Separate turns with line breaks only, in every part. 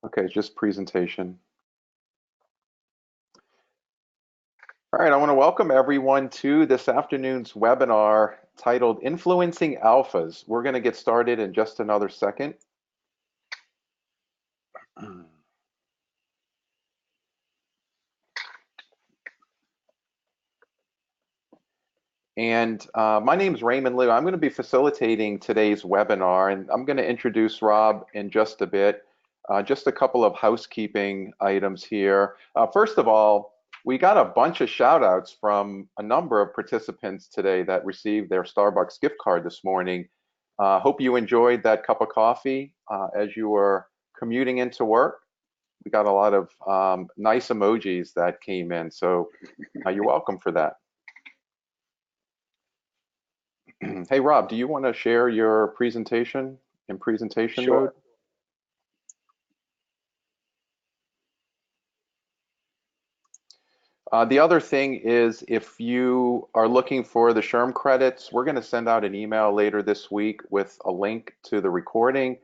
Okay, it's just presentation. All right, I want to welcome everyone to this afternoon's webinar titled Influencing Alphas. We're going to get started in just another second. And my name is Raymond Liu. I'm going to be facilitating today's webinar, and I'm going to introduce Rob in just a bit. Just a couple of housekeeping items here. First of all, we got a bunch of shout outs from a number of participants today that received their Starbucks gift card this morning. Hope you enjoyed that cup of coffee as you were commuting into work. We got a lot of nice emojis that came in, so you're welcome for that. Hey Rob, do you want to share your presentation in presentation mode?
Sure.
The other thing is if you are looking for the SHRM credits, we're going to send out an email later this week with a link to the recording,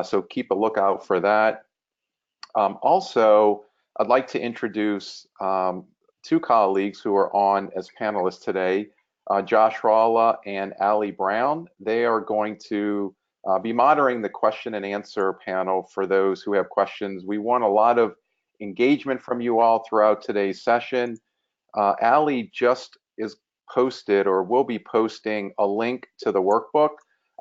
so keep a lookout for that. Also, I'd like to introduce two colleagues who are on as panelists today, Josh Ralla and Ali Brown. They are going to be moderating the question and answer panel for those who have questions. We want a lot of engagement from you all throughout today's session. Ali just is posted or will be posting a link to the workbook.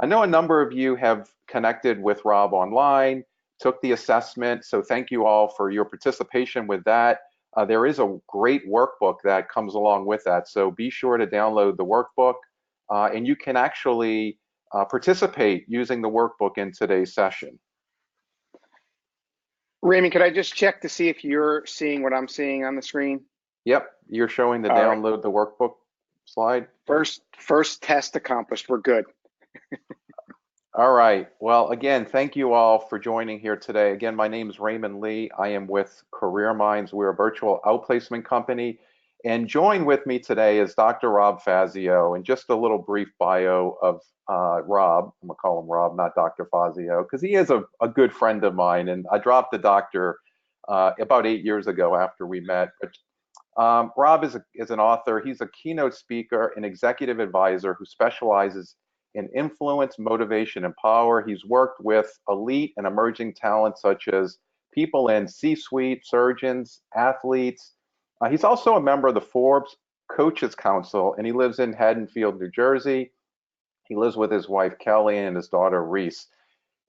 I know a number of you have connected with Rob online, took the assessment, so thank you all for your participation with that. There is a great workbook that comes along with that, so be sure to download the workbook, and you can actually participate using the workbook in today's session.
Raymond, could I just check to see if you're seeing what I'm seeing on the screen?
Yep, you're showing the
All right.
download the workbook slide.
First test accomplished. We're good.
All right. Well, again, thank you all for joining here today. Again, my name is Raymond Lee. I am with Career Minds. We're a virtual outplacement company. And joined with me today is Dr. Rob Fazio. And just a little brief bio of Rob. I'm going to call him Rob, not Dr. Fazio, because he is a good friend of mine. And I dropped the doctor about 8 years ago after we met. But Rob is an author. He's a keynote speaker, an executive advisor who specializes in influence, motivation, and power. He's worked with elite and emerging talent such as people in C-suite, surgeons, athletes. He's also a member of the Forbes Coaches Council, and he lives in Haddonfield, New Jersey. He lives with his wife, Kelly, and his daughter, Reese.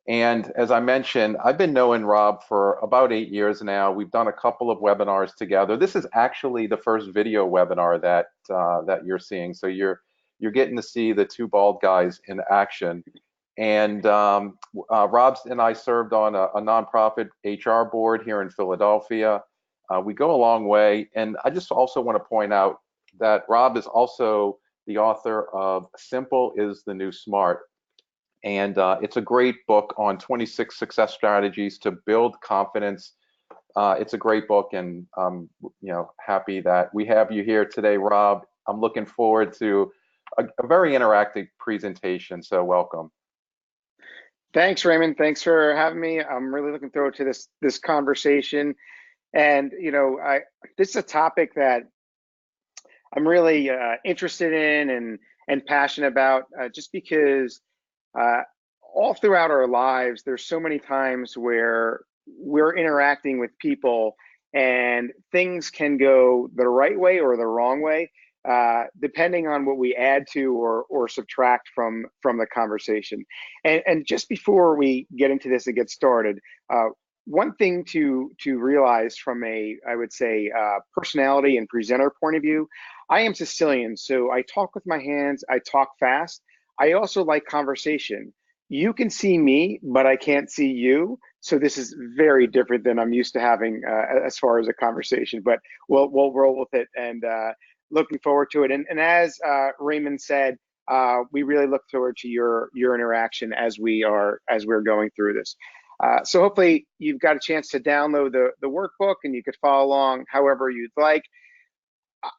And as I mentioned, I've been knowing Rob for about 8 years now. We've done a couple of webinars together. This is actually the first video webinar that you're seeing. So you're getting to see the two bald guys in action. And Rob and I served on a nonprofit HR board here in Philadelphia. We go a long way. And I just also want to point out that Rob is also the author of Simple is the New Smart. And it's a great book on 26 success strategies to build confidence. It's a great book, and happy that we have you here today, Rob. I'm looking forward to a very interactive presentation, so welcome.
Thanks, Raymond. Thanks for having me. I'm really looking forward to this conversation. And this is a topic that I'm really interested in and passionate about, just because all throughout our lives, there's so many times where we're interacting with people and things can go the right way or the wrong way, depending on what we add to or subtract from the conversation. And just before we get into this and get started, one thing to realize from I would say, personality and presenter point of view, I am Sicilian, so I talk with my hands, I talk fast. I also like conversation. You can see me, but I can't see you. So this is very different than I'm used to having as far as a conversation. But we'll roll with it, and looking forward to it. And as Raymond said, we really look forward to your interaction as we're going through this. So hopefully you've got a chance to download the workbook, and you could follow along however you'd like.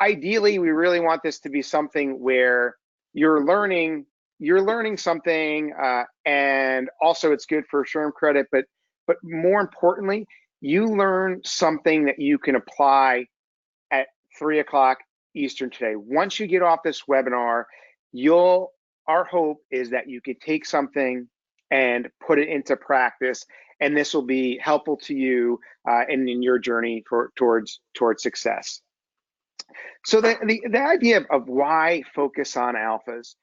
Ideally, we really want this to be something where you're learning something, and also it's good for SHRM credit, but but more importantly, you learn something that you can apply at 3 o'clock Eastern today. Once you get off this webinar, our hope is that you could take something and put it into practice, and this will be helpful to you and in your journey towards success. So the idea of why focus on alphas.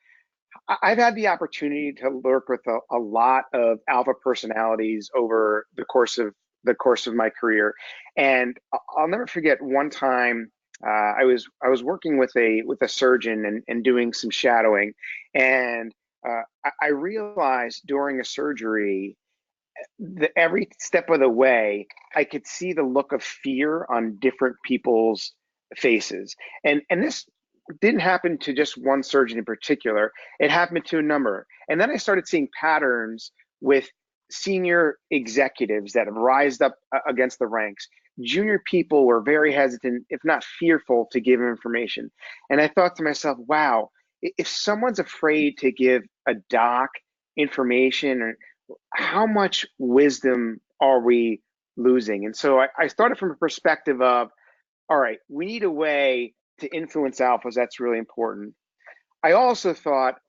I've had the opportunity to work with a lot of alpha personalities over the course of my career, and I'll never forget one time I was working with a surgeon and doing some shadowing, and I realized during a surgery that every step of the way I could see the look of fear on different people's faces, and this didn't happen to just one surgeon in particular. It happened to a number. And then I started seeing patterns with senior executives that have rised up against the ranks. Junior people were very hesitant, if not fearful, to give information. And I thought to myself, wow, if someone's afraid to give a doc information, how much wisdom are we losing? And so I started from a perspective of, all right, we need a way to influence alphas. That's really important. I also thought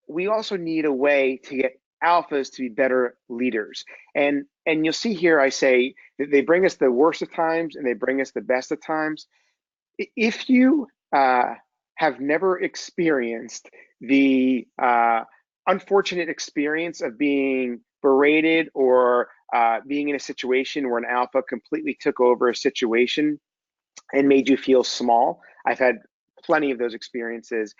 we also need a way to get alphas to be better leaders. And you'll see here, I say that they bring us the worst of times and they bring us the best of times. If you have never experienced the unfortunate experience of being berated or being in a situation where an alpha completely took over a situation and made you feel small. I've had plenty of those experiences.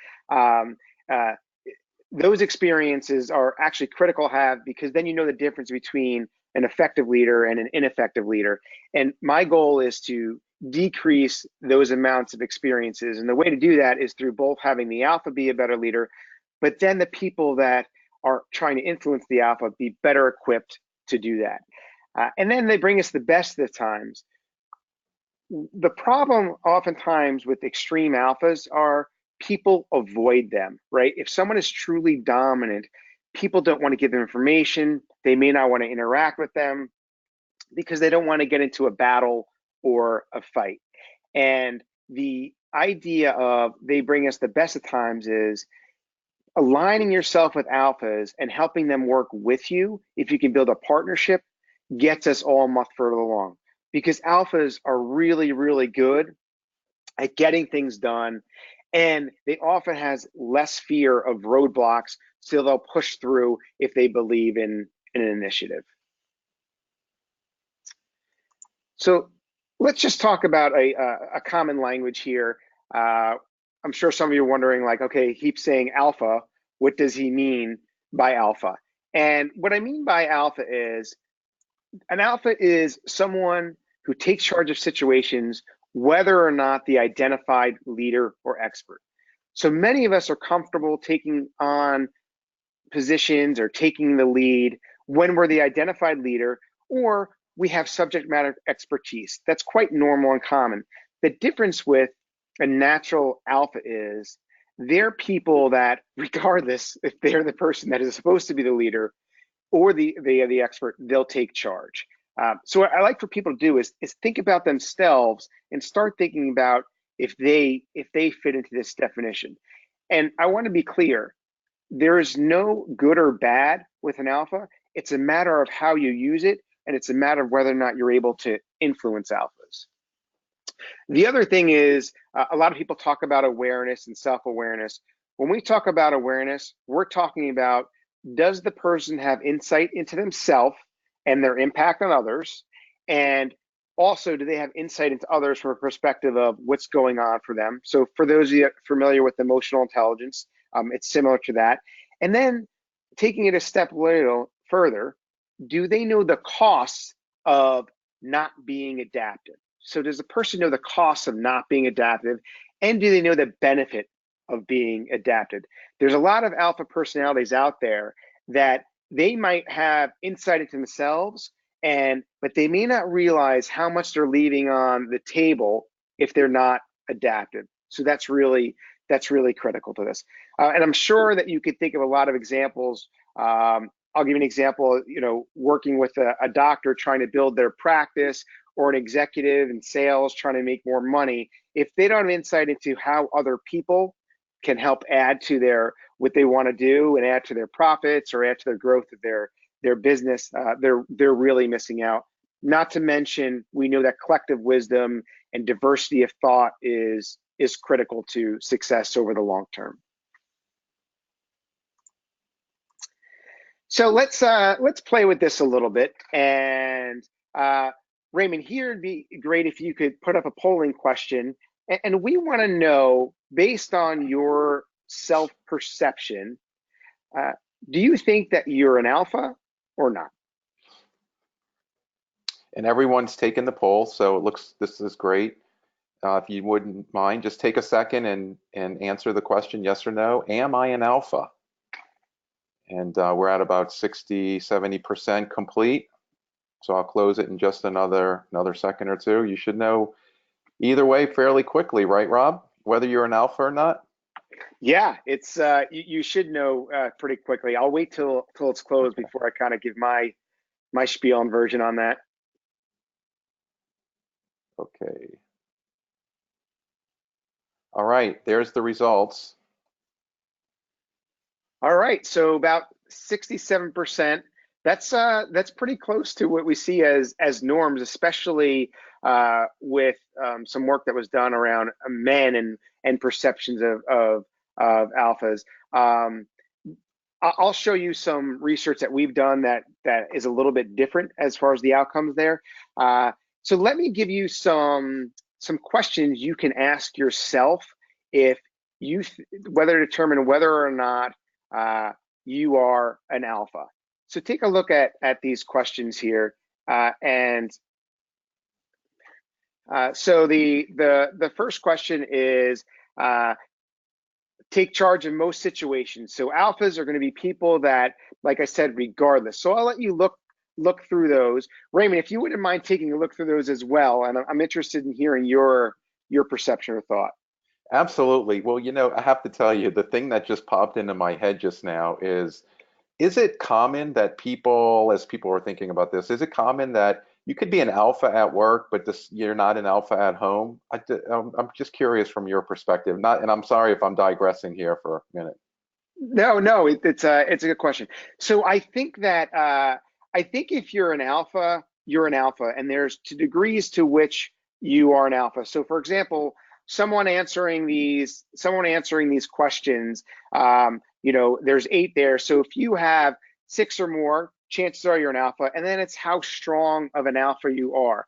Those experiences are actually critical to have, because then you know the difference between an effective leader and an ineffective leader. And my goal is to decrease those amounts of experiences. And the way to do that is through both having the alpha be a better leader, but then the people that are trying to influence the alpha be better equipped to do that. And then they bring us the best of the times. The problem oftentimes with extreme alphas are people avoid them, right? If someone is truly dominant, people don't want to give them information. They may not want to interact with them because they don't want to get into a battle or a fight. And the idea of they bring us the best of times is aligning yourself with alphas and helping them work with you. If you can build a partnership, gets us all much further along, because alphas are really, really good at getting things done, and they often has less fear of roadblocks, so they'll push through if they believe in an initiative. So let's just talk about a common language here. I'm sure some of you are wondering, like, okay, he's saying alpha, what does he mean by alpha? And what I mean by alpha is, an alpha is someone who takes charge of situations, whether or not the identified leader or expert. So many of us are comfortable taking on positions or taking the lead when we're the identified leader, or we have subject matter expertise. That's quite normal and common. The difference with a natural alpha is they're people that, regardless if they're the person that is supposed to be the leader or the expert, they'll take charge. So what I like for people to do is think about themselves and start thinking about if they fit into this definition. And I want to be clear, there is no good or bad with an alpha. It's a matter of how you use it, and it's a matter of whether or not you're able to influence alphas. The other thing is, a lot of people talk about awareness and self-awareness. When we talk about awareness, we're talking about, does the person have insight into themselves and their impact on others? And also, do they have insight into others from a perspective of what's going on for them? So for those of you familiar with emotional intelligence, it's similar to that. And then taking it a step a little further, do they know the costs of not being adaptive? So does the person know the costs of not being adaptive? And do they know the benefit of being adapted? There's a lot of alpha personalities out there that they might have insight into themselves, but they may not realize how much they're leaving on the table if they're not adaptive. So that's really critical to this. And I'm sure that you could think of a lot of examples I'll give you an example, working with a doctor trying to build their practice, or an executive in sales trying to make more money. If they don't have insight into how other people can help add to what they want to do and add to their profits or add to their growth of their business, they're really missing out. Not to mention, we know that collective wisdom and diversity of thought is critical to success over the long term. So let's play with this a little bit. And Raymond, here it'd be great if you could put up a polling question, and we want to know, based on your self-perception, do you think that you're an alpha or not?
And everyone's taken the poll, so this is great. If you wouldn't mind, just take a second and answer the question, yes or no. Am I an alpha? And we're at about 60, 70% complete. So I'll close it in just another second or two. You should know either way fairly quickly, right, Rob? Whether you're an alpha or not?
Yeah, it's you should know pretty quickly. I'll wait till it's closed before I kind of give my spiel and version on that.
Okay. All right, there's the results.
All right, so about 67%. That's pretty close to what we see as norms, especially with some work that was done around men and perceptions of alphas. I'll show you some research that we've done that is a little bit different as far as the outcomes there. So let me give you some questions you can ask yourself if whether to determine whether or not you are an alpha. So take a look at these questions here, and so the first question is, take charge in most situations. So alphas are going to be people that, like I said, regardless. So I'll let you look through those. Raymond, if you wouldn't mind taking a look through those as well, and I'm interested in hearing your perception or thought.
Absolutely. Well, I have to tell you, the thing that just popped into my head just now is it common that as people are thinking about this, is it common that you could be an alpha at work, but you're not an alpha at home? I'm just curious from your perspective. And I'm sorry if I'm digressing here for a minute.
No, it's a good question. So I think that if you're an alpha, you're an alpha, and there's degrees to which you are an alpha. So, for example, someone answering these questions, there's 8 there. So if you have 6 or more, chances are you're an alpha, and then it's how strong of an alpha you are.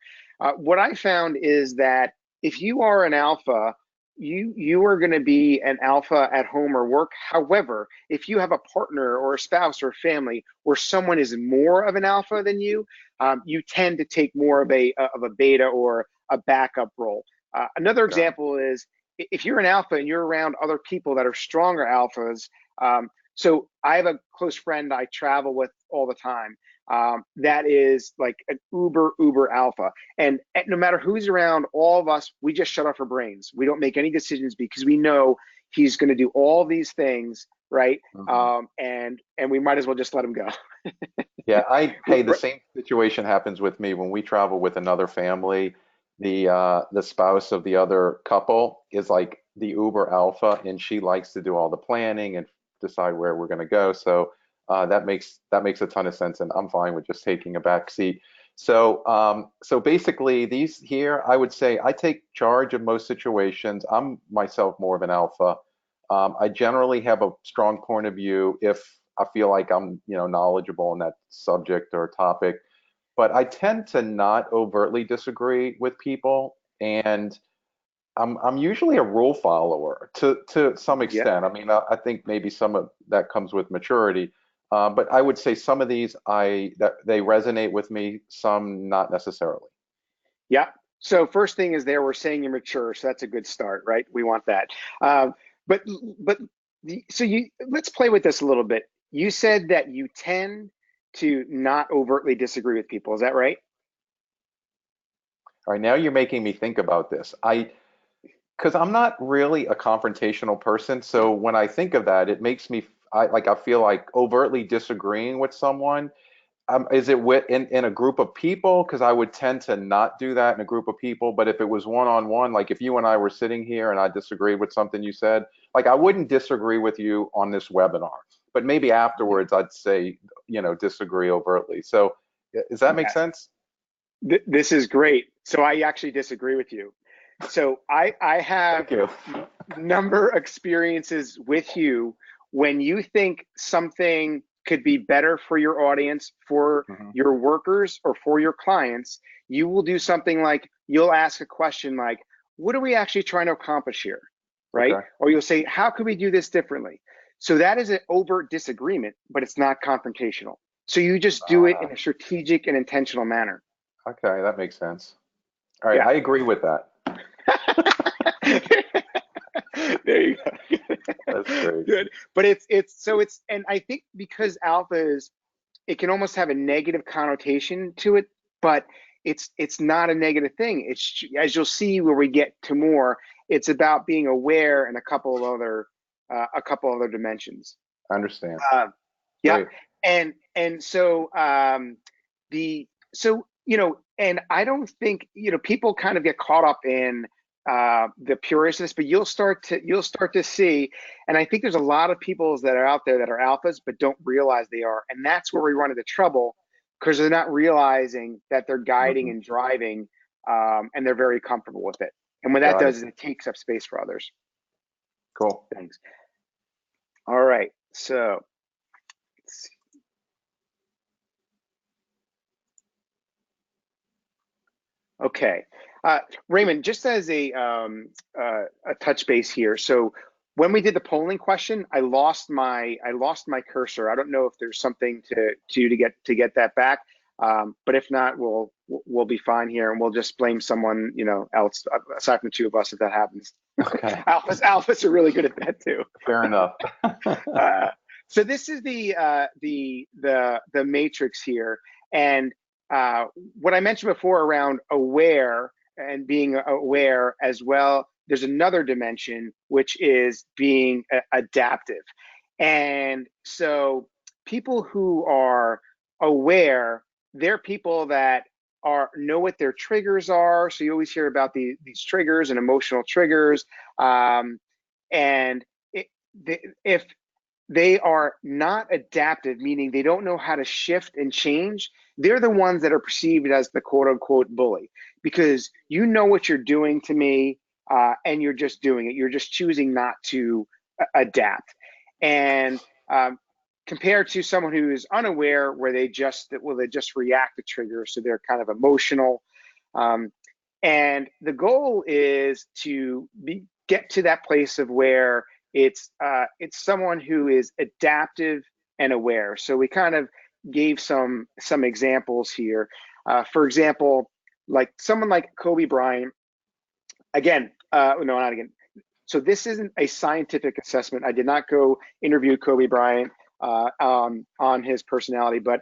What I found is that if you are an alpha, you are going to be an alpha at home or work. However, if you have a partner or a spouse or family where someone is more of an alpha than you, you tend to take more of a beta or a backup role. Another example is if you're an alpha and you're around other people that are stronger alphas. So I have a close friend I travel with all the time. That is like an uber alpha, and no matter who's around, all of us, we just shut off our brains. We don't make any decisions because we know he's going to do all these things, right?
Mhm.
And we might as well just let him go.
Yeah, the same situation happens with me when we travel with another family. The spouse of the other couple is like the Uber alpha, and she likes to do all the planning and decide where we're going to go. So that makes a ton of sense, and I'm fine with just taking a back seat. So basically, these here, I would say I take charge of most situations. I'm myself more of an alpha. I generally have a strong point of view if I feel like I'm, knowledgeable in that subject or topic, but I tend to not overtly disagree with people, and I'm usually a rule follower to some
Yeah.
extent. I mean, I think maybe some of that comes with maturity, but I would say some of these that they resonate with me, some not necessarily.
Yeah. So first thing is we're saying you're mature, so that's a good start, right? We want that. But but so let's play with this a little bit. You said that you tend to not overtly disagree with people. Is that right?
All right, now you're making me think about this. Because I'm not really a confrontational person, so when I think of that, it makes me, I feel like overtly disagreeing with someone. Is it in a group of people? Because I would tend to not do that in a group of people. But if it was one on one, like if you and I were sitting here and I disagreed with something you said, like I wouldn't disagree with you on this webinar, but maybe afterwards I'd say, disagree overtly. So does that make
Yes,
sense?
this is great. So I actually disagree with you. So I have
Thank you.
number of experiences with you when you think something could be better for your audience, for
Hmm.
your workers, or for your clients. You will do something like you'll ask a question like, what are we actually trying to accomplish here? Right?
Okay.
Or you'll say, how could we do this differently? So that is an overt disagreement, but it's not confrontational. So you just do it in
Ah,
a strategic and intentional manner.
okay, that makes sense. All right,
Yeah.
I agree with that.
There you go.
That's great.
Good. But it's and I think because alpha is, it can almost have a negative connotation to it, but it's not a negative thing. It's, as you'll see where we get to more, it's about being aware and a couple other dimensions.
I understand.
Uh, yeah,
Great.
and so the so and I don't think people kind of get caught up in the puristness, but you'll start to see, and I think there's a lot of people that are out there that are alphas but don't realize they are, and that's where we run into trouble because they're not realizing that they're guiding
Hmm.
and driving, and they're very comfortable with it. And what that
Got it.
does is it takes up space for others.
Cool.
Things. All right, so let's see. Okay. Raymond, just as a touch base here. So when we did the polling question, I lost my cursor. I don't know if there's something to get that back. But if not, we'll be fine here, and we'll just blame someone else aside from the two of us if that happens.
Okay.
Alphas are really good at that too.
Fair enough.
Uh, so this is the matrix here, and what I mentioned before around aware and being aware as well. There's another dimension which is being adaptive, and so people who are aware, they're people that know what their triggers are. So you always hear about these triggers and emotional triggers, and it, if they are not adaptive, meaning they don't know how to shift and change, they're the ones that are perceived as the quote unquote bully because you know what you're doing to me, and you're just doing it. You're just choosing not to adapt. And compared to someone who is unaware, where they just react to triggers, so they're kind of emotional. Um, and the goal is to get to that place of where it's someone who is adaptive and aware. So we kind of gave some examples here. For example, like someone like Kobe Bryant. Again, no, not again. So this isn't a scientific assessment. I did not go interview Kobe Bryant on his personality, but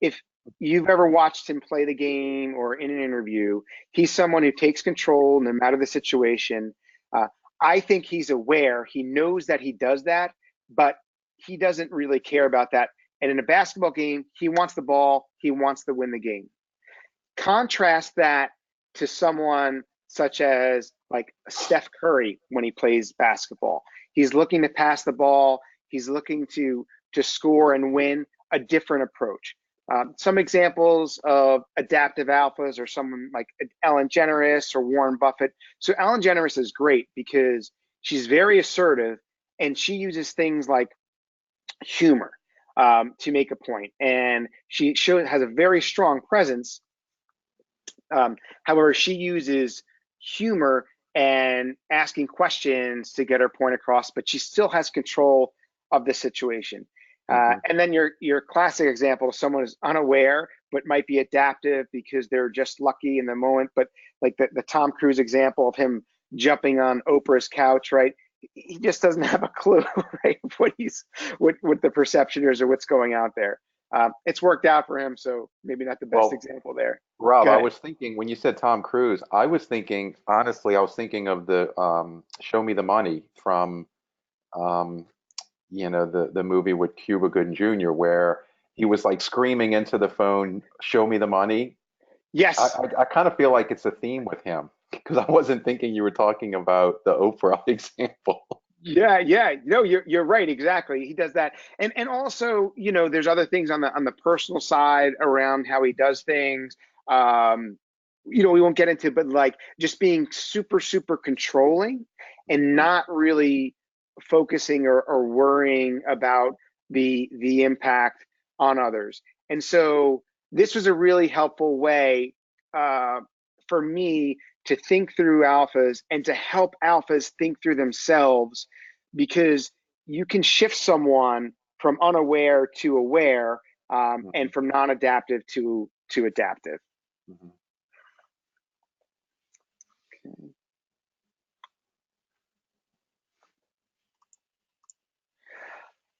if you've ever watched him play the game or in an interview, he's someone who takes control no matter the situation. Uh, I think he's aware. He knows that he does that, but he doesn't really care about that. And in a basketball game, he wants the ball. He wants to win the game. Contrast that to someone such as like Steph Curry when he plays basketball. He's looking to pass the ball. He's looking to score and win. A different approach. Some examples of adaptive alphas are someone like Ellen DeGeneres or Warren Buffett. So Ellen DeGeneres is great because she's very assertive and she uses things like humor to make a point, and she has a very strong presence. However, she uses humor and asking questions to get her point across, but she still has control of the situation.
Hmm.
And then your classic example of someone who's unaware but might be adaptive because they're just lucky in the moment. But like the Tom Cruise example of him jumping on Oprah's couch, right? He just doesn't have a clue, right? What the perception is or what's going out there. It's worked out for him, so maybe not the best
Well,
example there.
Rob,
Go
I
ahead.
was thinking when you said Tom Cruise, I was thinking, honestly, I was thinking of the Show Me the Money from um, the movie with Cuba Gooding Jr. where he was like screaming into the phone, "Show me the money." I,
Yes.
I, I kind of feel like it's a theme with him because I wasn't thinking you were talking about the Oprah example.
Yeah, yeah. No, you're right, exactly. He does that. And also, there's other things on the personal side around how he does things. Um, we won't get into, but like just being super, super controlling and
Mhm,
not really focusing or worrying about the impact on others. And so this was a really helpful way uh, for me to think through alphas and to help alphas think through themselves, because you can shift someone from unaware to aware,
mhm,
and from non-adaptive to adaptive.
mhm.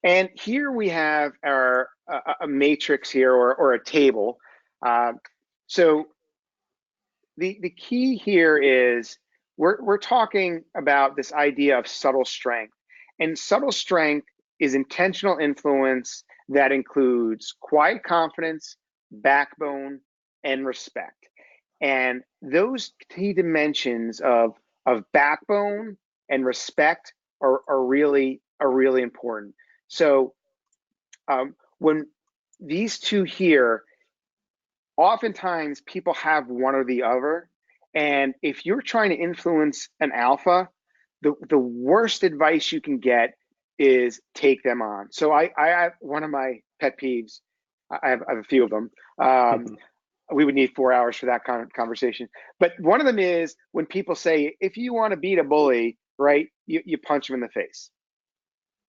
And here we have our a matrix here, or a table. Uh, so the key here is we're talking about this idea of subtle strength. And subtle strength is intentional influence that includes quiet confidence, backbone, and respect. And those key dimensions of backbone and respect are really important. So when these two here, oftentimes people have one or the other. And if you're trying to influence an alpha, the worst advice you can get is take them on. So I have one of my pet peeves. I have a few of them. We would need 4 hours for that kind of conversation. But one of them is when people say, if you want to beat a bully, right, you punch him in the face.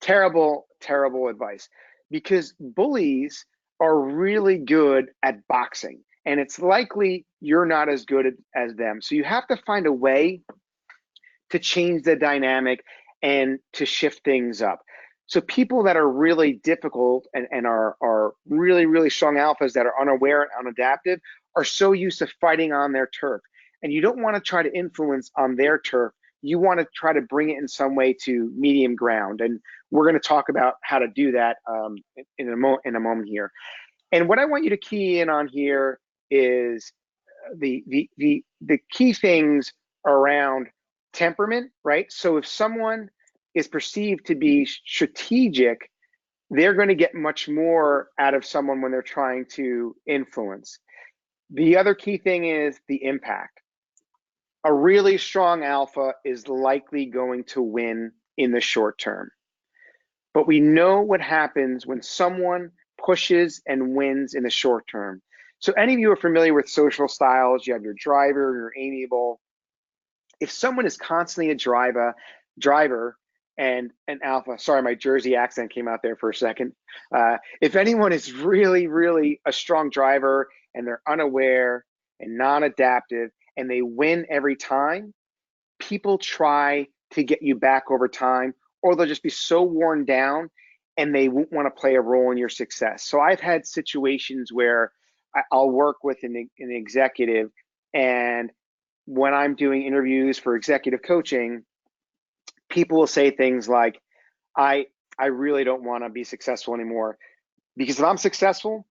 Terrible, terrible advice, because bullies are really good at boxing, and it's likely you're not as good as them. So you have to find a way to change the dynamic and to shift things up. So people that are really difficult and are really, really strong alphas that are unaware and unadaptive are so used to fighting on their turf. And you don't want to try to influence on their turf. You want to try to bring it in some way to medium ground. And we're going to talk about how to do that in a moment here. And what I want you to key in on here is the key things around temperament, right? So if someone is perceived to be strategic, they're going to get much more out of someone when they're trying to influence. The other key thing is the impact. A really strong alpha is likely going to win in the short term. But we know what happens when someone pushes and wins in the short term. So any of you are familiar with social styles. You have your driver, your amiable. If someone is constantly a driver and an alpha, sorry, my Jersey accent came out there for a second. If anyone is really, really a strong driver and they're unaware and non-adaptive and they win every time, people try to get you back over time, or they'll just be so worn down and they won't want to play a role in your success. So I've had situations where I'll work with an executive, and when I'm doing interviews for executive coaching, people will say things like, I I really don't want to be successful anymore, because if I'm successful,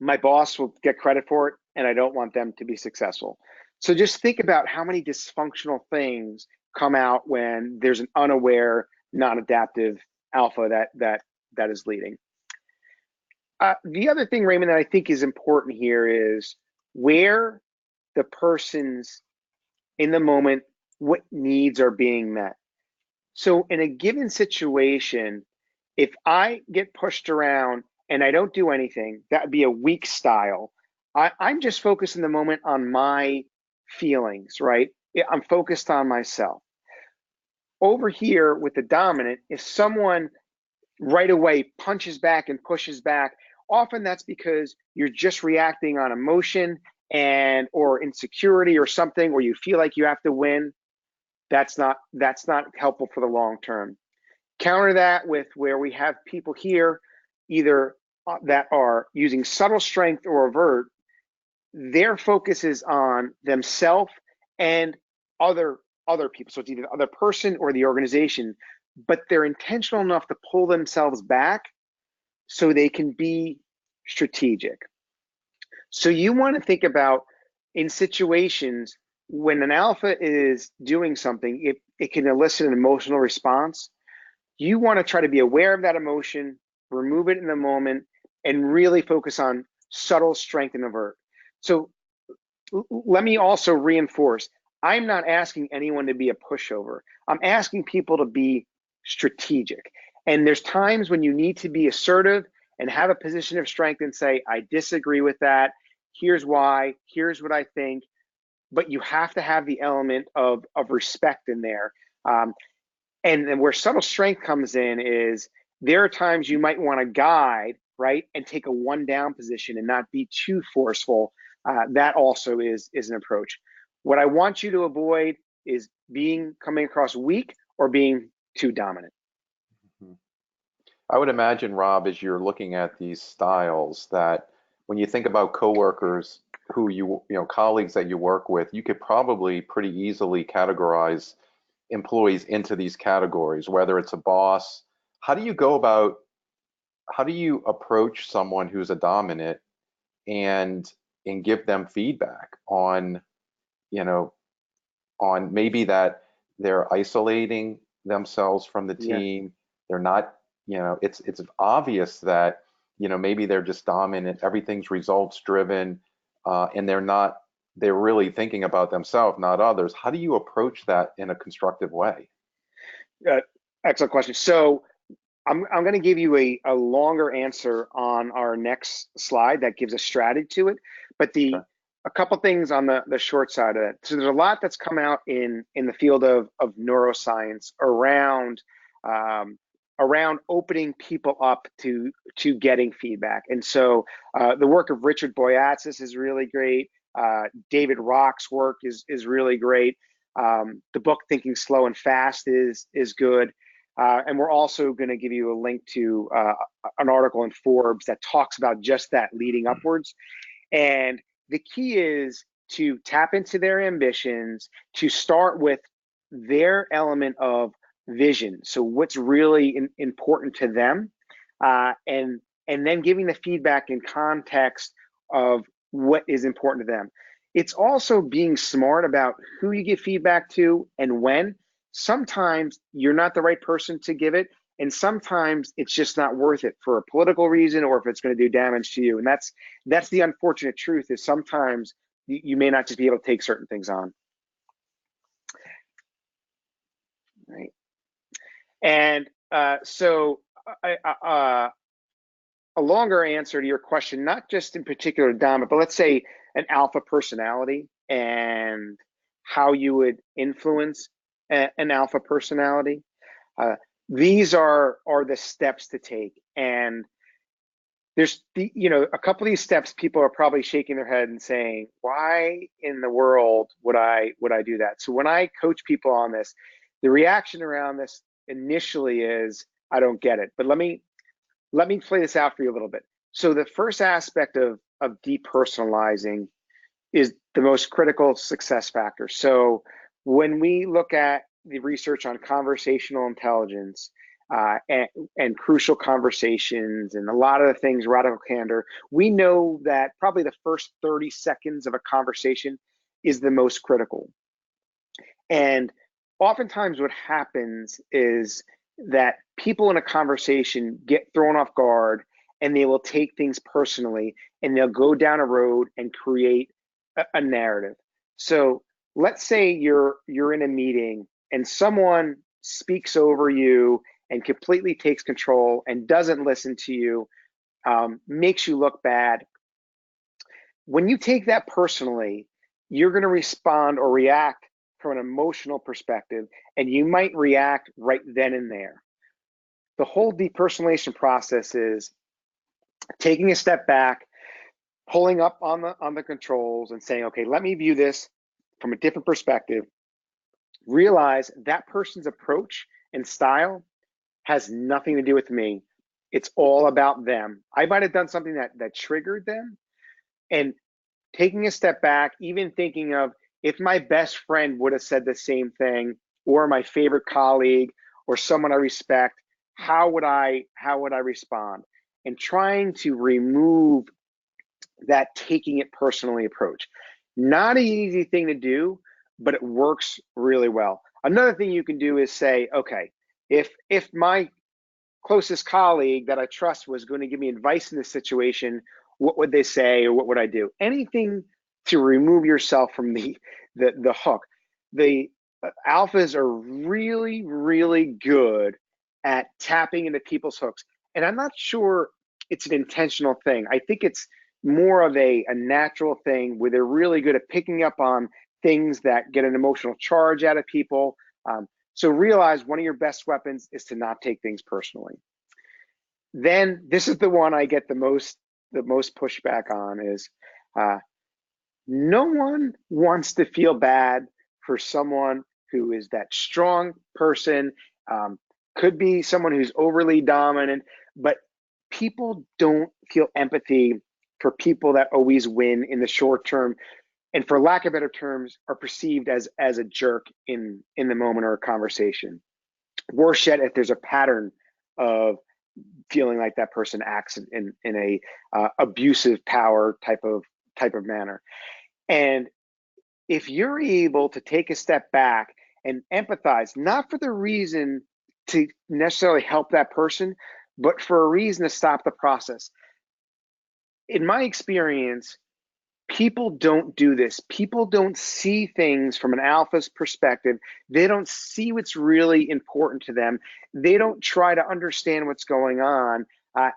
my boss will get credit for it, and I don't want them to be successful. So just think about how many dysfunctional things come out when there's an unaware, non-adaptive alpha that is leading. The other thing, Raymond, that I think is important here is where the person's in the moment, what needs are being met. So in a given situation, if I get pushed around and I don't do anything, that would be a weak style. I'm just focused in the moment on my feelings, right? I'm focused on myself. Over here with the dominant, if someone right away punches back and pushes back, often that's because you're just reacting on emotion and or insecurity or something, or you feel like you have to win. That's not helpful for the long term. Counter that with where we have people here either that are using subtle strength or avert. Their focus is on themselves and other other people. So it's either the other person or the organization. but they're intentional enough to pull themselves back so they can be strategic. So you want to think about in situations when an alpha is doing something, it can elicit an emotional response. You want to try to be aware of that emotion, remove it in the moment, and really focus on subtle strength and avert. So let me also reinforce, I'm not asking anyone to be a pushover. I'm asking people to be strategic. And there's times when you need to be assertive and have a position of strength and say, I disagree with that. Here's why. Here's what I think. But you have to have the element of respect in there. And where subtle strength comes in is there are times you might want to guide, right, and take a one down position and not be too forceful. That also is an approach. What I want you to avoid is coming across weak or being too dominant.
Mhm. I would imagine, Rob, as you're looking at these styles, that when you think about coworkers who colleagues that you work with, you could probably pretty easily categorize employees into these categories, whether it's a boss. How do you go about, how do you approach someone who's a dominant and give them feedback on, you know, on maybe that they're isolating themselves from the
Yeah.
team. They're not, it's obvious that, maybe they're just dominant, everything's results driven, and they're really thinking about themselves, not others. How do you approach that in a constructive way?
Uh, Excellent question. So I'm going to give you a longer answer on our next slide that gives a strategy to it. But
Okay.
a couple things on the short side of it. So there's a lot that's come out in the field of neuroscience um, around opening people up to getting feedback. And so the work of Richard Boyatzis is really great. David Rock's work is really great. The book Thinking Slow and Fast is good. And we're also going to give you a link to an article in Forbes that talks about just that leading upwards. And the key is to tap into their ambitions, to start with their element of vision. So what's really important to them, and then giving the feedback in context of what is important to them. It's also being smart about who you give feedback to and when. Sometimes you're not the right person to give it, and sometimes it's just not worth it for a political reason or if it's going to do damage to you. And that's the unfortunate truth, is sometimes you may not just be able to take certain things on. Right. And so a longer answer to your question, not just in particular dominant, but let's say an alpha personality and how you would influence an alpha personality. These are the steps to take. And there's a couple of these steps, people are probably shaking their head and saying, why in the world would I do that? So when I coach people on this, the reaction around this initially is, I don't get it. But let me play this out for you a little bit. So the first aspect of depersonalizing is the most critical success factor. So when we look at the research on conversational intelligence and crucial conversations and a lot of the things, radical candor, we know that probably the first 30 seconds of a conversation is the most critical. And oftentimes what happens is that people in a conversation get thrown off guard and they will take things personally and they'll go down a road and create a narrative. So let's say you're in a meeting and someone speaks over you and completely takes control and doesn't listen to you, makes you look bad. When you take that personally, you're going to respond or react from an emotional perspective, and you might react right then and there. The whole depersonalization process is taking a step back, pulling up on the controls and saying, okay, let me view this from a different perspective. Realize that person's approach and style has nothing to do with me. It's all about them. I might have done something that triggered them, and taking a step back, even thinking of if my best friend would have said the same thing, or my favorite colleague, or someone I respect, how would I respond? And trying to remove that taking it personally approach. Not an easy thing to do, but it works really well. Another thing you can do is say, okay, if my closest colleague that I trust was going to give me advice in this situation, what would they say or what would I do? Anything to remove yourself from the hook. The alphas are really, really good at tapping into people's hooks. And I'm not sure it's an intentional thing. I think it's more of a natural thing where they're really good at picking up on things that get an emotional charge out of people. So realize one of your best weapons is to not take things personally. Then this is the one I get the most pushback on is no one wants to feel bad for someone who is that strong person, could be someone who's overly dominant, but people don't feel empathy for people that always win in the short term, and for lack of better terms, are perceived as a jerk in the moment or a conversation. Worse yet, if there's a pattern of feeling like that person acts in a abusive power type of manner. And if you're able to take a step back and empathize, not for the reason to necessarily help that person, but for a reason to stop the process. In my experience, people don't do this. People don't see things from an alpha's perspective. They don't see what's really important to them. They don't try to understand what's going on.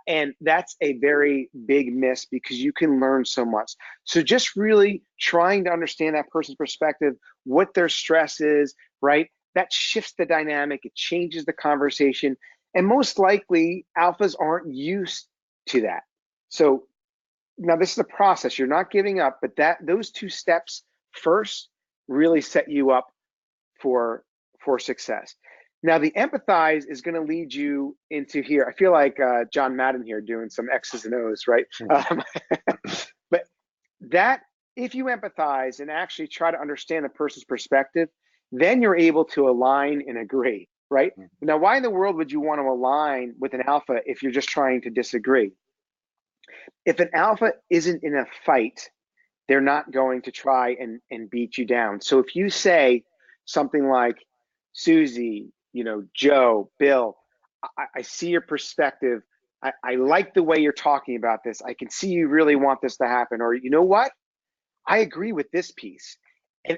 And that's a very big miss because you can learn so much. So just really trying to understand that person's perspective, what their stress is, right? That shifts the dynamic. It changes the conversation. And most likely, alphas aren't used to that. So now this is a process. You're not giving up, but those two steps first really set you up for success. Now the empathize is going to lead you into here. I feel like John Madden here doing some X's and O's, right? But that if you empathize and actually try to understand the person's perspective, then you're able to align and agree, right? Now, why in the world would you want to align with an alpha if you're just trying to disagree? If an alpha isn't in a fight, they're not going to try and beat you down. So if you say something like, Susie, Joe, Bill, I see your perspective. I like the way you're talking about this. I can see you really want this to happen. Or, you know what? I agree with this piece.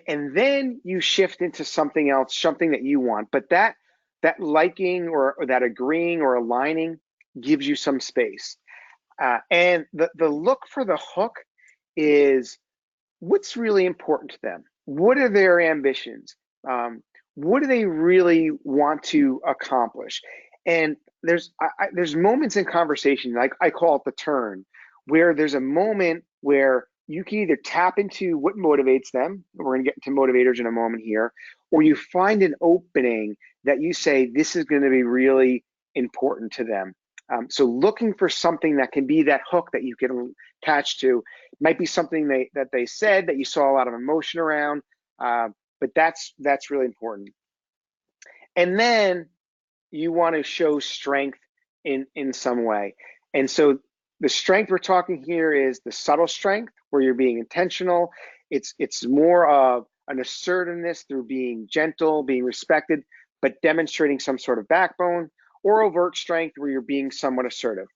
And then you shift into something else, something that you want. But that liking or that agreeing or aligning gives you some space. And the look for the hook is what's really important to them. What are their ambitions? What do they really want to accomplish? And there's moments in conversation, like I call it the turn, where there's a moment where you can either tap into what motivates them. We're going to get into motivators in a moment here, or you find an opening that you say, this is going to be really important to them. So looking for something that can be that hook that you can attach to. Might be something that they said that you saw a lot of emotion around, but that's really important. And then you want to show strength in some way. And so the strength we're talking here is the subtle strength where you're being intentional. It's more of an assertiveness through being gentle, being respected, but demonstrating some sort of backbone, or overt strength where you're being somewhat assertive.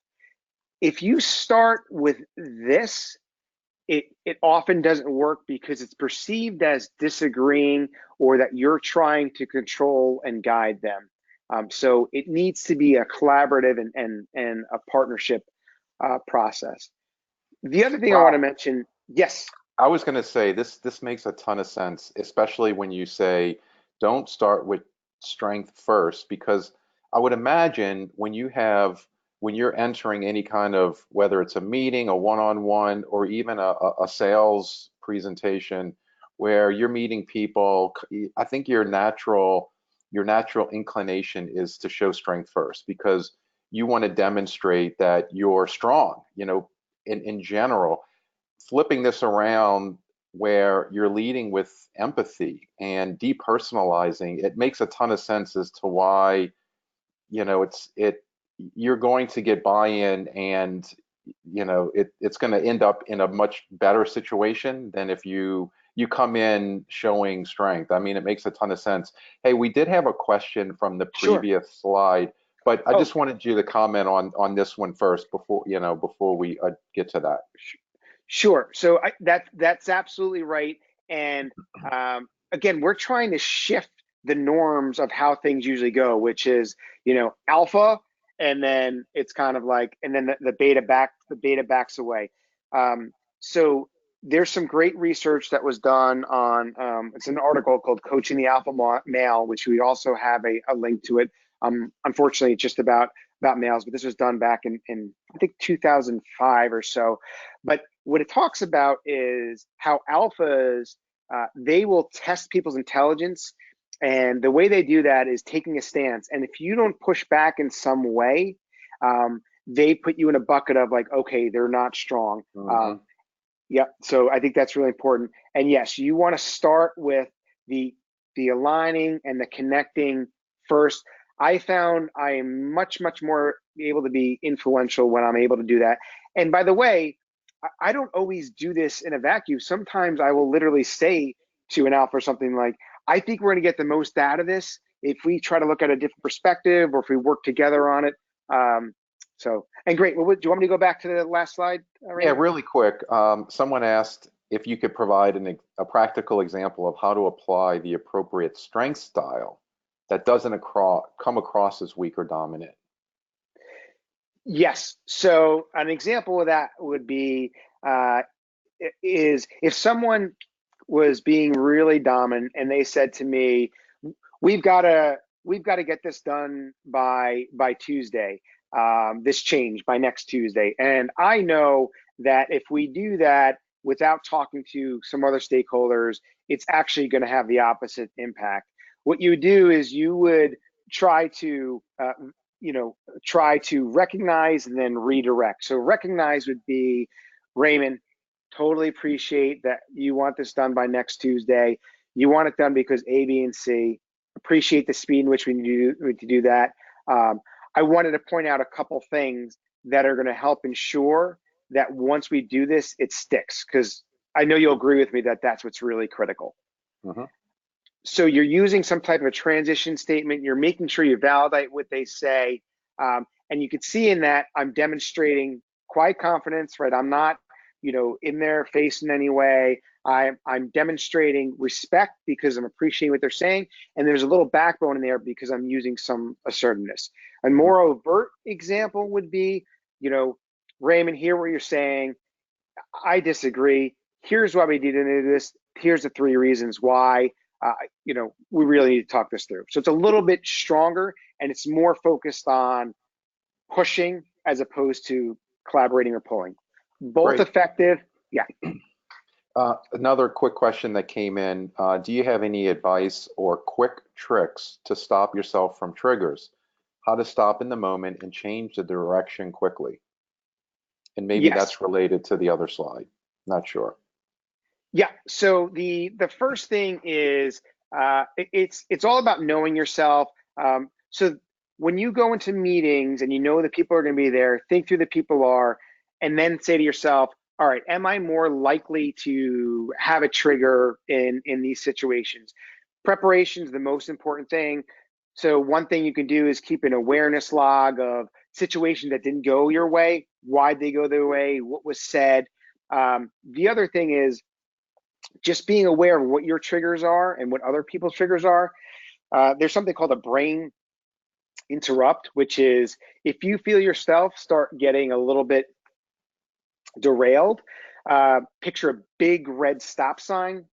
If you start with this, it often doesn't work because it's perceived as disagreeing or that you're trying to control and guide them. So it needs to be a collaborative and a partnership process. The other thing I want to mention, yes.
I was going to say this makes a ton of sense, especially when you say don't start with strength first, because I would imagine when you're entering any kind of, whether it's a meeting, a one-on-one, or even a sales presentation where you're meeting people, I think your natural inclination is to show strength first because you want to demonstrate that you're strong, in general. Flipping this around where you're leading with empathy and depersonalizing, it makes a ton of sense as to why you're going to get buy-in, and it's going to end up in a much better situation than if you come in showing strength. I mean, it makes a ton of sense. Hey, we did have a question from the
Sure.
previous slide, but I
Oh,
just wanted you to comment on this one first before we get to that.
sure. So that's absolutely right. And again, we're trying to shift the norms of how things usually go, which is, alpha, and then it's kind of like, and then the beta backs away. So there's some great research that was done on, it's an article called Coaching the Alpha Male, which we also have a link to it. Unfortunately, it's just about males, but this was done back in I think 2005 or so. But what it talks about is how alphas, they will test people's intelligence, and the way they do that is taking a stance. And if you don't push back in some way, they put you in a bucket of like, okay, they're not strong.
Hmm.
Yeah, so I think that's really important. And yes, you want to start with the aligning and the connecting first. I found I am much more able to be influential when I'm able to do that. And by the way, I don't always do this in a vacuum. Sometimes I will literally say to an alpha or something like, I think we're going to get the most out of this if we try to look at a different perspective or if we work together on it. And great. Well, do you want me to go back to the last slide,
Yeah,
Raymond?
really quick. Someone asked if you could provide a practical example of how to apply the appropriate strength style that doesn't come across as weak or dominant.
Yes. So an example of that would be uh, is if someone was being really dominant and they said to me, "We've got to get this done by Tuesday. This change by next Tuesday," and I know that if we do that without talking to some other stakeholders, it's actually going to have the opposite impact. What you would do is you would try to try to recognize and then redirect. So recognize would be, Raymond, totally appreciate that you want this done by next Tuesday. You want it done because A, B, and C. Appreciate the speed in which we need to do that. I wanted to point out a couple things that are going to help ensure that once we do this, it sticks, because I know you'll agree with me that that's what's really critical.
Hmm.
So you're using some type of a transition statement. You're making sure you validate what they say. And you can see in that I'm demonstrating quiet confidence, right? I'm not, in their face in any way. I'm demonstrating respect because I'm appreciating what they're saying. And there's a little backbone in there because I'm using some assertiveness. A
Hmm.
more overt example would be, you know, Raymond, hear what you're saying. I disagree. Here's why we need to do this. Here's the three reasons why. We really need to talk this through. So it's a little bit stronger and it's more focused on pushing as opposed to collaborating or pulling. Both
Great.
effective. Yeah.
Another quick question that came in. Do you have any advice or quick tricks to stop yourself from triggers? How to stop in the moment and change the direction quickly? And maybe
Yes.
that's related to the other slide. Not sure.
Yeah. So the first thing is it's all about knowing yourself. So when you go into meetings and you know that people are going to be there, think who the people are, and then say to yourself, "All right, am I more likely to have a trigger in these situations?" Preparation is the most important thing. So one thing you can do is keep an awareness log of situations that didn't go your way, why'd they go their way, what was said. The other thing is just being aware of what your triggers are and what other people's triggers are. There's something called a brain interrupt, which is if you feel yourself start getting a little bit derailed, picture a big red stop sign,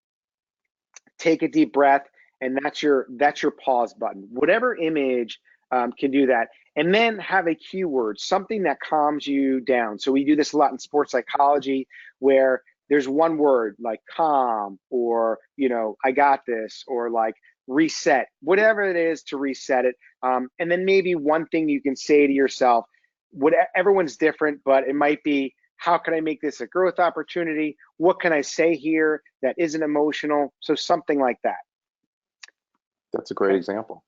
take a deep breath, and that's your pause button. Whatever image can do that. And then have a keyword, something that calms you down. So we do this a lot in sports psychology, where there's one word like calm, or I got this, or like reset, whatever it is to reset it. And then maybe one thing you can say to yourself. What Everyone's different, but it might be, how can I make this a growth opportunity? What can I say here that isn't emotional? So something like that.
That's a great
Okay,
example.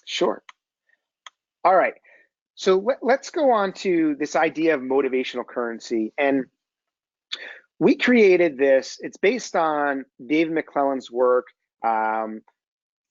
sure. All right. So let's go on to this idea of motivational currency. And we created this. It's based on David McClelland's work. Um,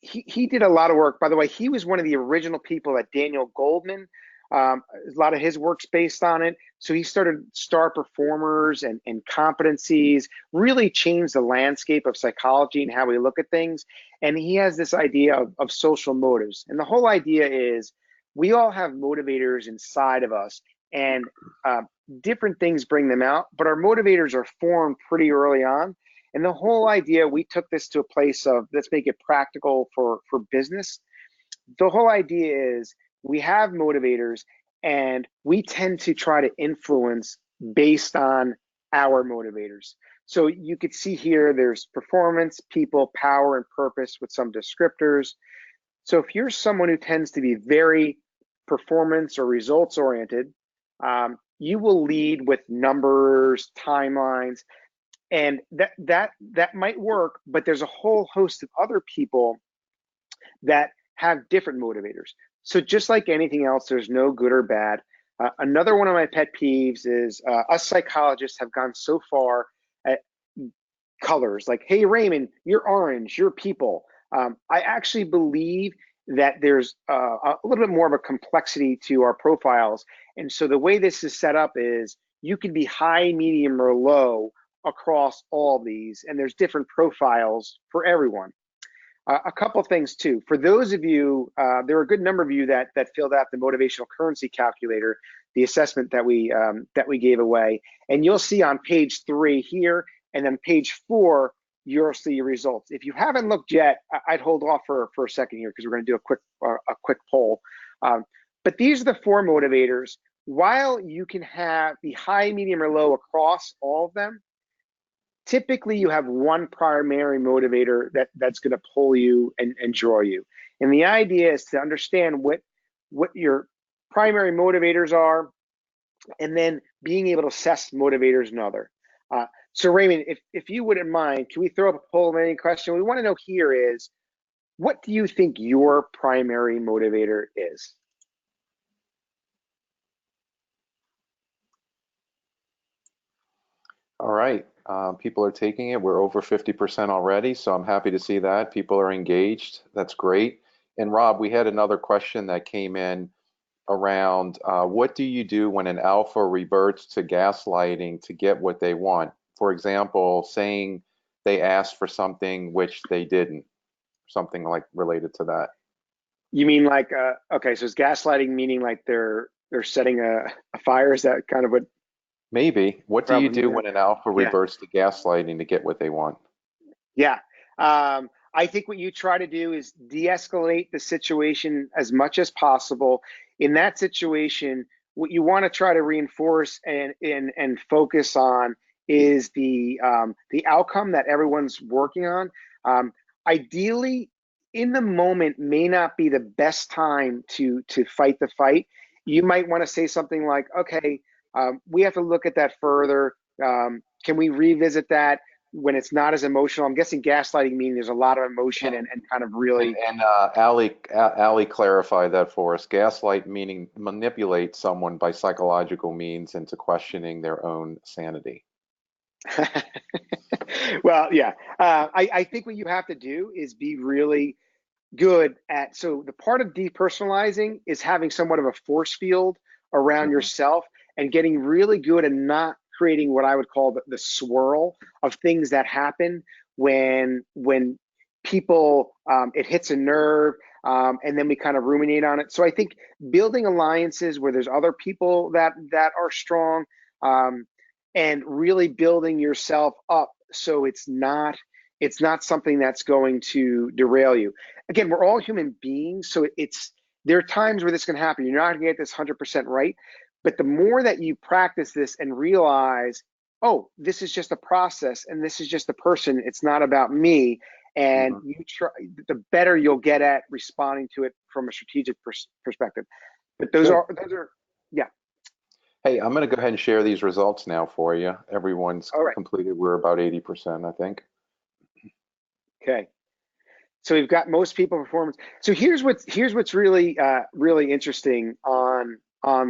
he did a lot of work. By the way, he was one of the original people at Daniel Goldman. A lot of his work's based on it. So he started Star Performers and competencies, really changed the landscape of psychology and how we look at things. And he has this idea of social motives. And the whole idea is we all have motivators inside of us, and different things bring them out, but our motivators are formed pretty early on. And the whole idea, we took this to a place of let's make it practical for business. The whole idea is we have motivators and we tend to try to influence based on our motivators. So you could see here there's performance, people, power, and purpose with some descriptors. So if you're someone who tends to be very performance or results oriented, you will lead with numbers, timelines, and that might work, but there's a whole host of other people that have different motivators. So just like anything else, there's no good or bad. Another one of my pet peeves is us psychologists have gone so far at colors, like, hey, Raymond, you're orange, you're people. I actually believe that there's a little bit more of a complexity to our profiles. And so the way this is set up is you can be high, medium, or low across all these, and there's different profiles for everyone. A couple things too. For those of you, there were a good number of you that filled out the motivational currency calculator, the assessment that we gave away, and you'll see on page 3 here, and then page 4, you'll see your results. If you haven't looked yet, I'd hold off for a second here because we're going to do a quick poll. But these are the 4 motivators. While you can have the high, medium, or low across all of them, typically you have one primary motivator that's going to pull you and draw you. And the idea is to understand what your primary motivators are, and then being able to assess motivators another. So Raymond, if you wouldn't mind, can we throw up a poll of any question? We want to know here is, what do you think your primary motivator is?
All right. People are taking it. We're over 50% already, so I'm happy to see that. People are engaged. That's great. And Rob, we had another question that came in around what do you do when an alpha reverts to gaslighting to get what they want? For example, saying they asked for something which they didn't, something like related to that.
You mean like okay, so is gaslighting meaning like they're setting a fire? Is that kind of what
Maybe. What do you
probably?
do when an alpha
Yeah.
reverts to gaslighting to get what they want?
Yeah. I think what you try to do is de-escalate the situation as much as possible. In that situation, what you want to try to reinforce and focus on is the outcome that everyone's working on. Ideally, in the moment may not be the best time to fight the fight. You might want to say something like, "Okay, we have to look at that further. Can we revisit that when it's not as emotional?" I'm guessing gaslighting meaning there's a lot of emotion and kind of really.
And Ali clarified that for us. Gaslight meaning manipulate someone by psychological means into questioning their own sanity.
Well, yeah. I think what you have to do is be really good at, so the part of depersonalizing is having somewhat of a force field around
Mhm.
yourself and getting really good at not creating what I would call the swirl of things that happen when people, it hits a nerve, and then we kind of ruminate on it. So I think building alliances where there's other people that are strong, um, and really building yourself up so it's not something that's going to derail you. Again, we're all human beings, so there are times where this can happen. You're not going to get this 100% right, but the more that you practice this and realize, oh, this is just a process and this is just a person, it's not about me, and
Mhm.
you try, the better you'll get at responding to it from a strategic perspective. But
Good.
yeah.
Hey, I'm going to go ahead and share these results now for you. Everyone's
All right.
completed. We're about 80%, I think.
Okay. So we've got most people performance. So here's what's really really interesting on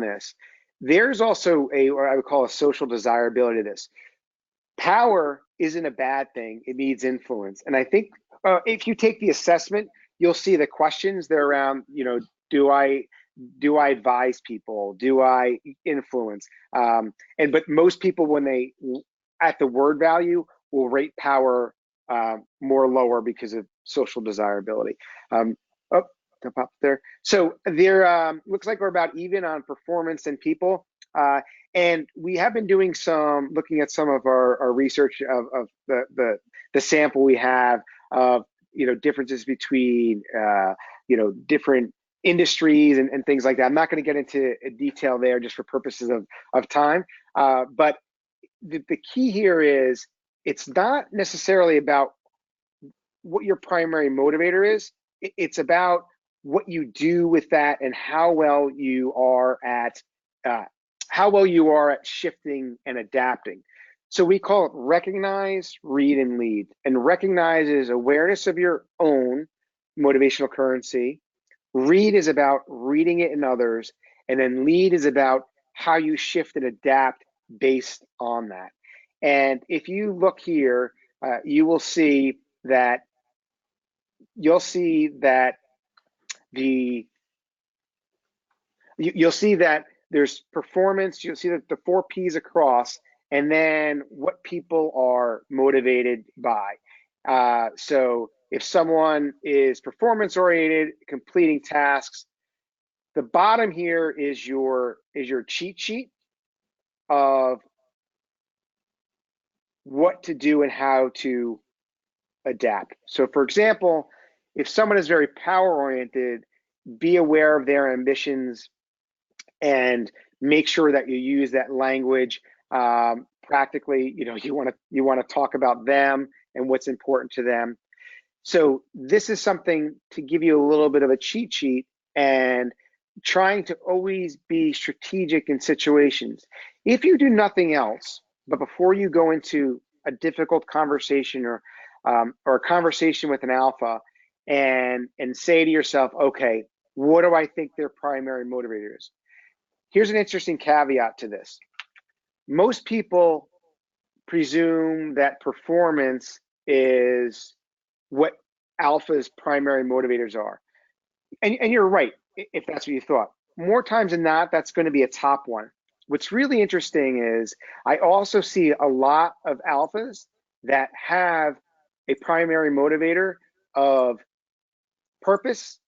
this. There's also a, what I would call, a social desirability to this. Power isn't a bad thing. It needs influence. And I think if you take the assessment, you'll see the questions. They're around, do I advise people? Do I influence? But most people, when they at the word value, will rate power more lower because of social desirability. Oh, jump up there. So there looks like we're about even on performance and people. And we have been doing looking at some of our research of the sample we have of differences between different industries and things like that. I'm not going to get into detail there just for purposes of time. But the key here is it's not necessarily about what your primary motivator is. It's about what you do with that and how well you are at shifting and adapting. So we call it recognize, read, and lead. And recognize is awareness of your own motivational currency. Read is about reading it in others. And then lead is about how you shift and adapt based on that. And if you look here, you'll see that you'll see that there's performance. You'll see that the 4 P's across, and then what people are motivated by. So if someone is performance oriented, completing tasks, the bottom here is your cheat sheet of what to do and how to adapt. So for example, if someone is very power oriented, be aware of their ambitions and make sure that you use that language practically. You want to talk about them and what's important to them. So this is something to give you a little bit of a cheat sheet and trying to always be strategic in situations. If you do nothing else, but before you go into a difficult conversation or a conversation with an alpha, and say to yourself, okay, what do I think their primary motivator is? Here's an interesting caveat to this. Most people presume that performance is what alpha's primary motivators are. And you're right, if that's what you thought. More times than not, that's going to be a top one. What's really interesting is I also see a lot of alphas that have a primary motivator of purpose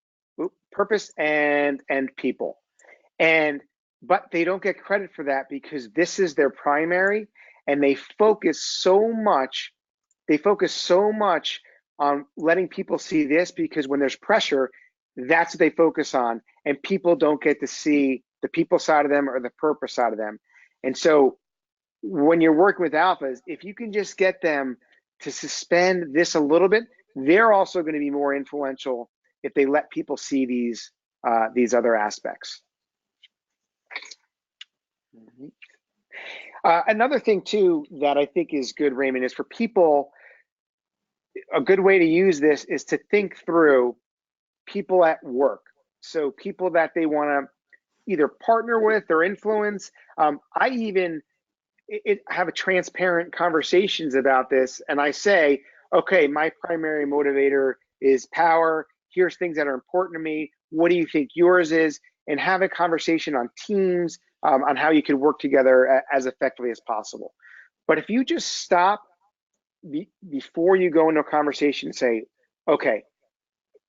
and people. But they don't get credit for that because this is their primary, and they focus so much on letting people see this, because when there's pressure, that's what they focus on, and people don't get to see the people side of them or the purpose side of them. And so when you're working with alphas, if you can just get them to suspend this a little bit, they're also going to be more influential if they let people see these other aspects. Another thing too that I think is good, Raymond, is for people, a good way to use this is to think through people at work. So people that they want to either partner with or influence. I even have a transparent conversations about this, and I say, okay, my primary motivator is power. Here's things that are important to me. What do you think yours is? And have a conversation on teams, on how you can work together as effectively as possible. But if you just stop before you go into a conversation and say, okay,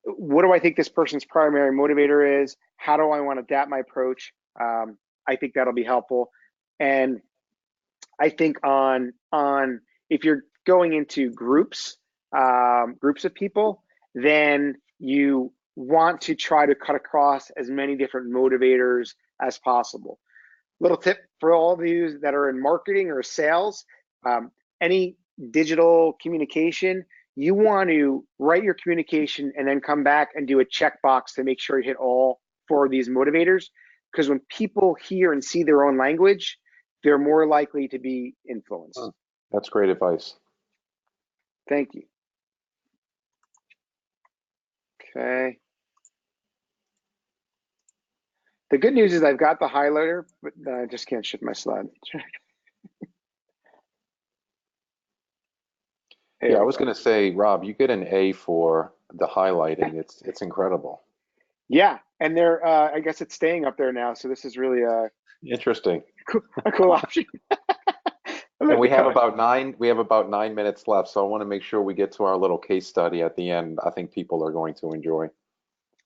what do I think this person's primary motivator is? How do I want to adapt my approach? I think that'll be helpful. And I think on if you're going into groups of people, then you want to try to cut across as many different motivators as possible. Little tip for all of you that are in marketing or sales, any digital communication, you want to write your communication and then come back and do a checkbox to make sure you hit all 4 of these motivators. Because when people hear and see their own language, they're more likely to be influenced.
That's great advice.
Thank you. Okay. The good news is I've got the highlighter, but I just can't shift my slide.
Yeah,
There
I
we
was
go.
going to say, Rob, you get an A for the highlighting. It's incredible.
Yeah, and they're I guess it's staying up there now, so this is really
Interesting.
a cool option. I
And
like the color.
we have about 9 minutes left, so I want to make sure we get to our little case study at the end. I think people are going to enjoy.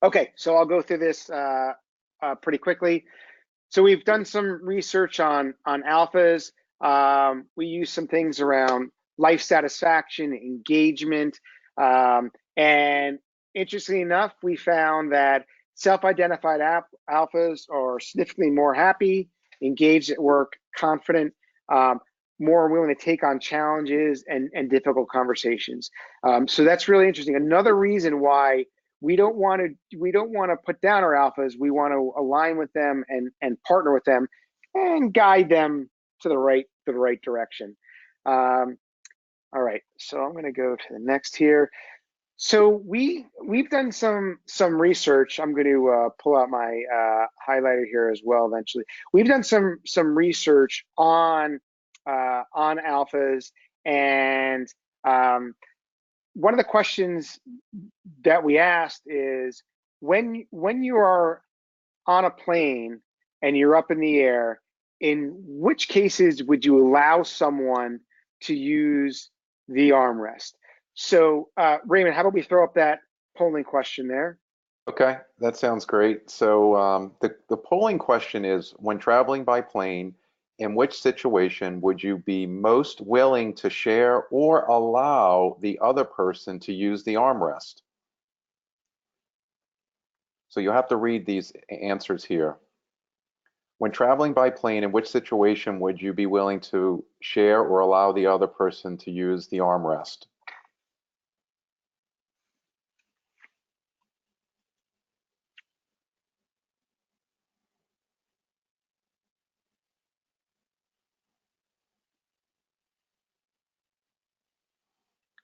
Okay, so I'll go through this pretty quickly. So we've done some research on alphas. We use some things around life satisfaction, engagement, and interestingly enough, we found that self-identified alphas are significantly more happy, engaged at work, confident, um, more willing to take on challenges and difficult conversations. So that's really interesting. Another reason why we don't want to put down our alphas. We want to align with them and partner with them and guide them to the right direction. All right, so I'm going to go to the next here. So we've done some research. I'm going to pull out my highlighter here as well eventually. We've done some research on alphas, and one of the questions that we asked is when you are on a plane and you're up in the air, in which cases would you allow someone to use the armrest? So, Raymond, how about we throw up that polling question there?
Okay, that sounds great. So the polling question is, when traveling by plane, in which situation would you be most willing to share or allow the other person to use the armrest? So you'll have to read these answers here. When traveling by plane, in which situation would you be willing to share or allow the other person to use the armrest?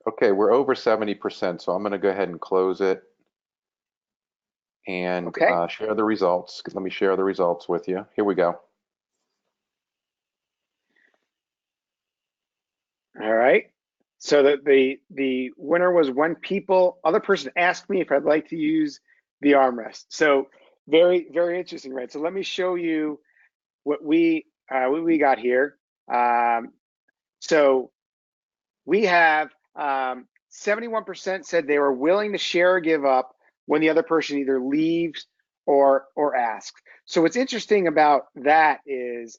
Okay, we're over 70%, so I'm going to go ahead and close it and
Okay.
share the results. Let me share the results with you. Here we go.
All right. So the winner was when other person asked me if I'd like to use the armrest. So very interesting, right? So let me show you what we got here. Um, so we have 71% said they were willing to share or give up when the other person either leaves or asks. So what's interesting about that is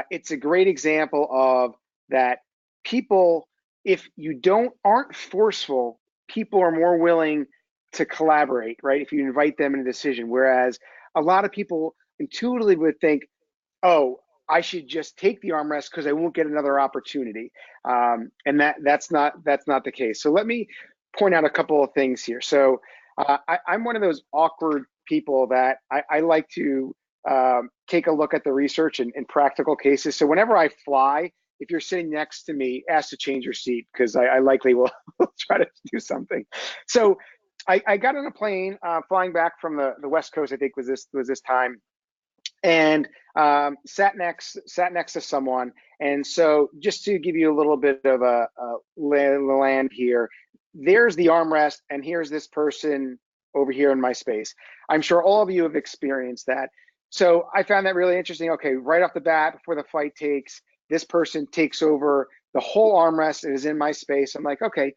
it's a great example of that people, if you aren't forceful, people are more willing to collaborate, right? If you invite them in a decision, whereas a lot of people intuitively would think, oh, I should just take the armrest because I won't get another opportunity, and that's not the case. So let me point out a couple of things here. So I'm one of those awkward people that I like to take a look at the research and practical cases. So whenever I fly, if you're sitting next to me, ask to change your seat because I likely will try to do something. So I got on a plane flying back from the West Coast. I think was this time, and sat next to someone. And so, just to give you a little bit of a land here, there's the armrest, and here's this person over here in my space. I'm sure all of you have experienced that. So I found that really interesting. Okay, right off the bat, before the flight takes, this person takes over the whole armrest and is in my space. I'm like, okay,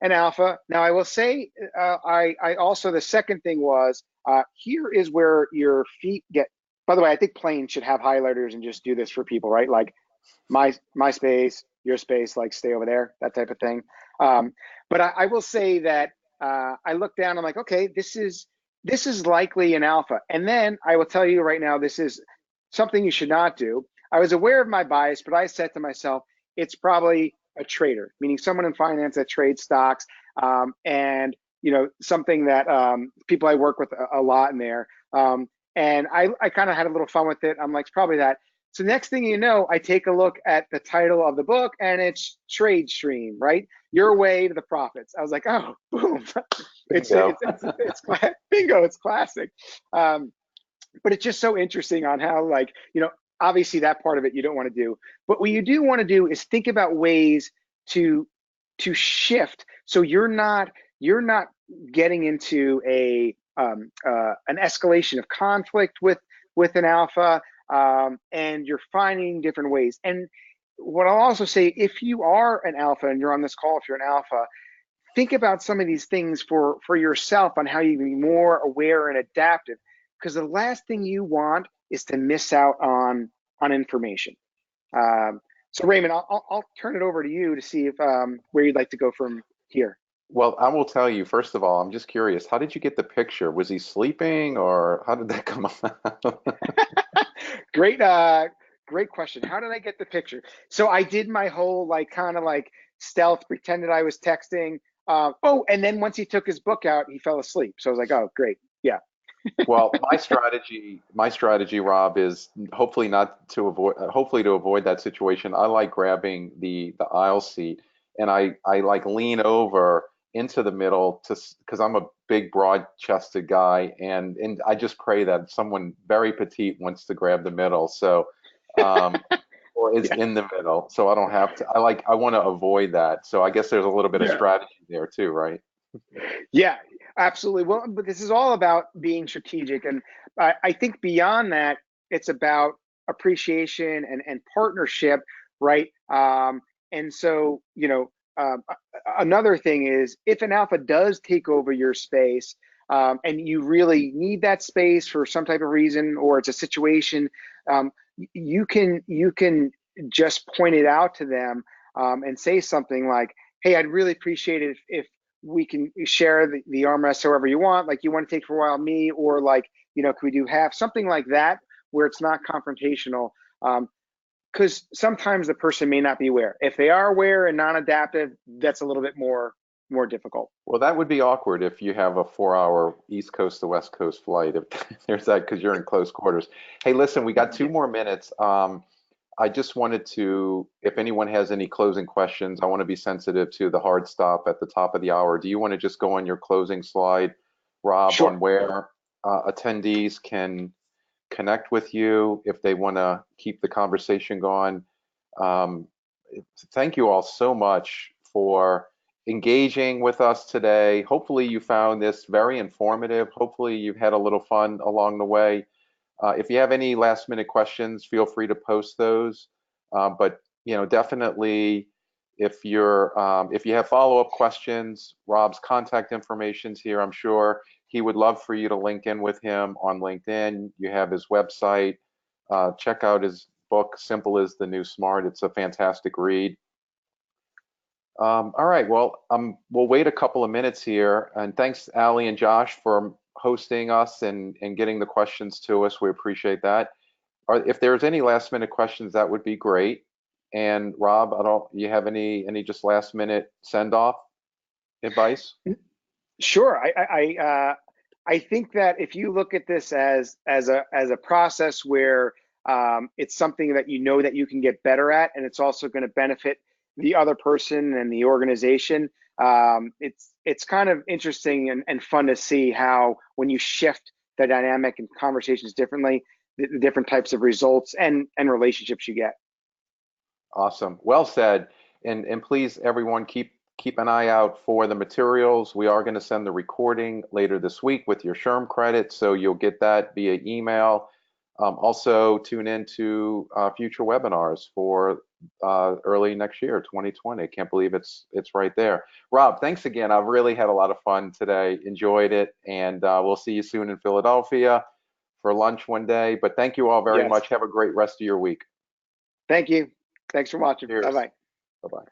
an alpha. Now I will say, I also the second thing was here is where your feet get. By the way, I think planes should have highlighters and just do this for people, right? Like my space, your space, like stay over there, that type of thing. But I will say that I look down. I'm like, okay, this is likely an alpha. And then I will tell you right now, this is something you should not do. I was aware of my bias, but I said to myself, it's probably a trader, meaning someone in finance that trades stocks, and something that people I work with a lot in there. And I kind of had a little fun with it. I'm like, it's probably that. So next thing you know, I take a look at the title of the book and it's Trade Stream, right? Your way to the profits. I was like, oh, boom.
Bingo.
Bingo, it's classic. Um, but it's just so interesting on how, like, obviously that part of it you don't want to do, but what you do want to do is think about ways to shift, so you're not getting into an escalation of conflict with an alpha, and you're finding different ways. And what I'll also say, if you are an alpha and you're on this call, if you're an alpha, think about some of these things for yourself on how you can be more aware and adaptive, because the last thing you want is to miss out on information. um, so Raymond, I'll turn it over to you to see if where you'd like to go from here.
Well, I will tell you, first of all, I'm just curious, how did you get the picture? Was he sleeping or how did that come about?
Great, great question. How did I get the picture? So I did my whole, like, kind of like stealth, pretended I was texting. Oh, and then once he took his book out, he fell asleep. So I was like, oh, great. Yeah.
Well, my strategy, Rob, is hopefully to avoid that situation. I like grabbing the aisle seat, and I like lean over into the middle because I'm a big, broad-chested guy, and I just pray that someone very petite wants to grab the middle, so um, or is
Yeah.
in the middle, so I don't have to. I want to avoid that. So I guess there's a little bit of
Yeah.
strategy there too, right?
Yeah, absolutely. Well, but this is all about being strategic. And I think beyond that, it's about appreciation and partnership, right? And so, another thing is, if an alpha does take over your space, and you really need that space for some type of reason, or it's a situation, you can just point it out to them, and say something like, "Hey, I'd really appreciate it if we can share the armrest however you want. Like, you want to take for a while, me, or, like, can we do half, something like that, where it's not confrontational." Because sometimes the person may not be aware. If they are aware and non-adaptive, that's a little bit more difficult.
Well, that would be awkward if you have a 4 hour East Coast to West Coast flight. If there's that, because you're in close quarters. Hey, listen, we got two
Yeah.
more minutes. I just wanted to, if anyone has any closing questions, I want to be sensitive to the hard stop at the top of the hour. Do you want to just go on your closing slide, Rob, on
Sure.
where attendees can connect with you if they want to keep the conversation going? Um, Thank you all so much for engaging with us today. Hopefully you found this very informative. Hopefully you've had a little fun along the way. If you have any last minute questions, feel free to post those. But definitely, if you have follow-up questions, Rob's contact information's here. I'm sure he would love for you to link in with him on LinkedIn. You have his website. Check out his book, Simple is the New Smart. It's a fantastic read. All right, well, we'll wait a couple of minutes here. And thanks, Ali and Josh, for hosting us and getting the questions to us. We appreciate that. If there's any last minute questions, that would be great. And Rob, you have any just last minute send off advice?
Sure. I think that if you look at this as a process where, it's something that that you can get better at, and it's also going to benefit the other person and the organization. It's kind of interesting and fun to see how, when you shift the dynamic and conversations differently, the different types of results and relationships you get.
Awesome. Well said. And please, everyone, keep an eye out for the materials. We are going to send the recording later this week with your SHRM credit, so you'll get that via email. Also, tune in to future webinars for early next year, 2020. I can't believe it's right there. Rob, thanks again. I've really had a lot of fun today. Enjoyed it, and we'll see you soon in Philadelphia for lunch one day. But thank you all very
Yes.
much. Have a great rest of your week.
Thank you. Thanks for watching. Bye
Cheers.
bye.
Bye-bye.